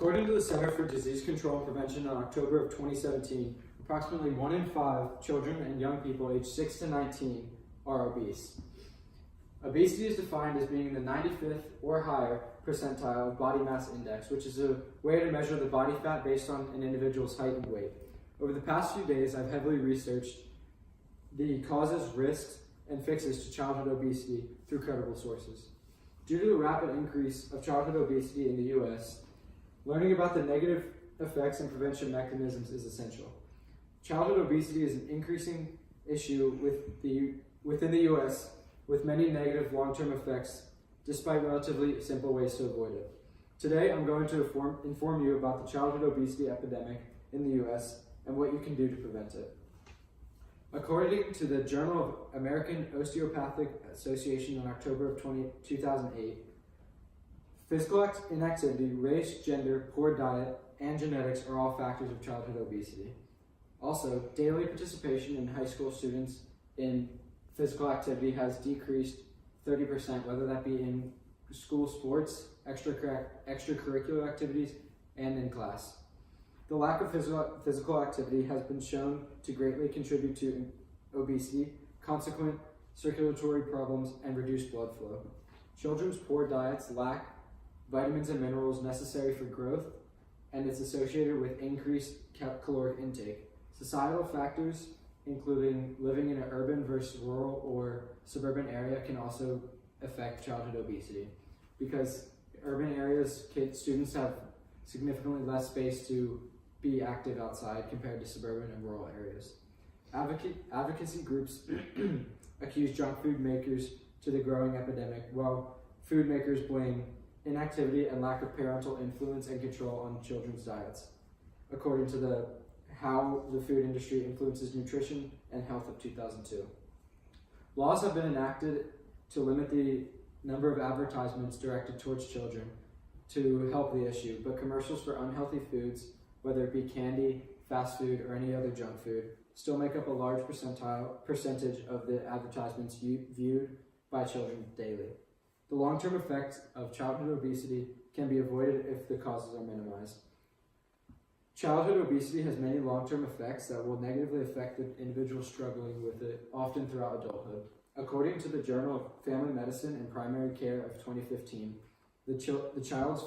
According to the Center for Disease Control and Prevention in October of 2017, approximately 1 in 5 children and young people aged 6 to 19 are obese. Obesity is defined as being in the 95th or higher percentile of body mass index, which is a way to measure the body fat based on an individual's height and weight. Over the past few days, I've heavily researched the causes, risks, and fixes to childhood obesity through credible sources. Due to the rapid increase of childhood obesity in the U.S., learning about the negative effects and prevention mechanisms is essential. Childhood obesity is an increasing issue within the U.S., with many negative long-term effects, despite relatively simple ways to avoid it. Today, I'm going to inform you about the childhood obesity epidemic in the U.S. and what you can do to prevent it. According to the Journal of American Osteopathic Association in October of 2008, physical inactivity, race, gender, poor diet, and genetics are all factors of childhood obesity. Also, daily participation in high school students in physical activity has decreased 30%, whether that be in school sports, extracurricular activities, and in class. The lack of physical activity has been shown to greatly contribute to obesity, consequent circulatory problems, and reduced blood flow. Children's poor diets lack vitamins and minerals necessary for growth, and it's associated with increased caloric intake. Societal factors, including living in an urban versus rural or suburban area, can also affect childhood obesity, because urban areas, students have significantly less space to be active outside compared to suburban and rural areas. Advocacy groups accuse junk food makers to the growing epidemic, while food makers blame inactivity and lack of parental influence and control on children's diets, according to the How the Food Industry Influences Nutrition and Health of 2002. Laws have been enacted to limit the number of advertisements directed towards children to help the issue, but commercials for unhealthy foods, whether it be candy, fast food, or any other junk food, still make up a large percentage of the advertisements viewed by children daily. The long-term effects of childhood obesity can be avoided if the causes are minimized. Childhood obesity has many long-term effects that will negatively affect the individual struggling with it, often throughout adulthood. According to the Journal of Family Medicine and Primary Care of 2015, the child's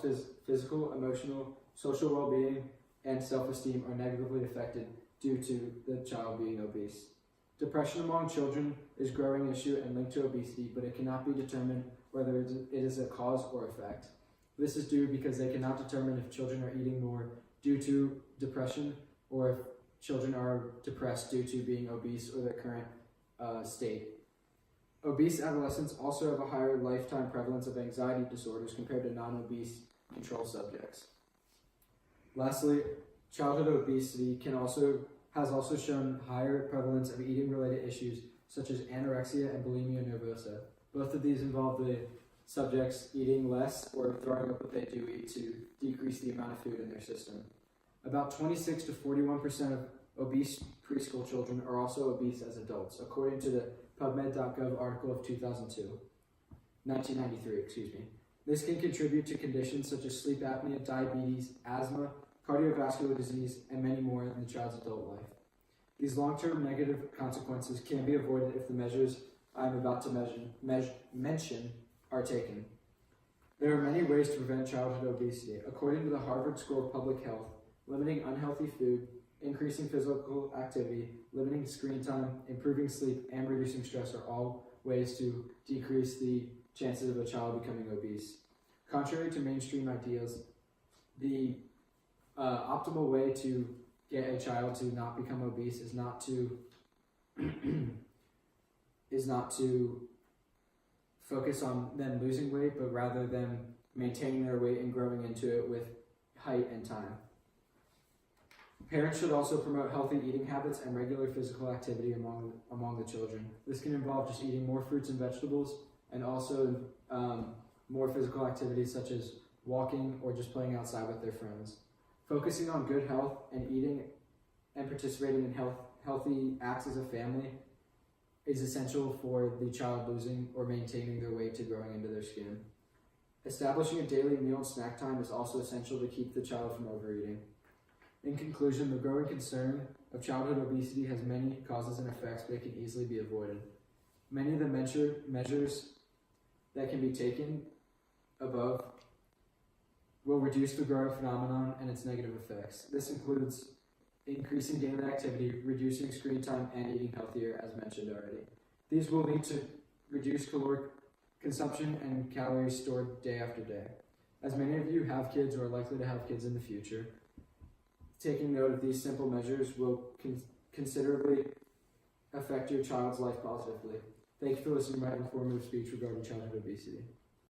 physical, emotional, social well-being, and self-esteem are negatively affected due to the child being obese. Depression among children is a growing issue and linked to obesity, but it cannot be determined whether it is a cause or effect. This is due because they cannot determine if children are eating more due to depression or if children are depressed due to being obese or their current state. Obese adolescents also have a higher lifetime prevalence of anxiety disorders compared to non-obese control subjects. Lastly, childhood obesity has also shown higher prevalence of eating-related issues such as anorexia and bulimia nervosa. Both of these involve the subjects eating less or throwing up what they do eat to decrease the amount of food in their system. About 26 to 41% of obese preschool children are also obese as adults, according to the PubMed.gov article of 1993. This can contribute to conditions such as sleep apnea, diabetes, asthma, cardiovascular disease, and many more in the child's adult life. These long-term negative consequences can be avoided if the measures I'm about to mention are taken. There are many ways to prevent childhood obesity. According to the Harvard School of Public Health, limiting unhealthy food, increasing physical activity, limiting screen time, improving sleep, and reducing stress are all ways to decrease the chances of a child becoming obese. Contrary to mainstream ideas, the optimal way to get a child to not become obese is not to focus on them losing weight, but rather them maintaining their weight and growing into it with height and time. Parents should also promote healthy eating habits and regular physical activity among the children. This can involve just eating more fruits and vegetables, and also more physical activities such as walking or just playing outside with their friends. Focusing on good health and eating and participating in healthy acts as a family is essential for the child losing or maintaining their weight to growing into their skin. Establishing a daily meal and snack time is also essential to keep the child from overeating. In conclusion, the growing concern of childhood obesity has many causes and effects, but it can easily be avoided. Many of the measures that can be taken above will reduce the growing phenomenon and its negative effects. This includes increasing daily activity, reducing screen time, and eating healthier, as mentioned already. These will lead to reduced caloric consumption and calories stored day after day. As many of you have kids or are likely to have kids in the future, taking note of these simple measures will considerably affect your child's life positively. Thank you for listening to my informative speech regarding childhood obesity.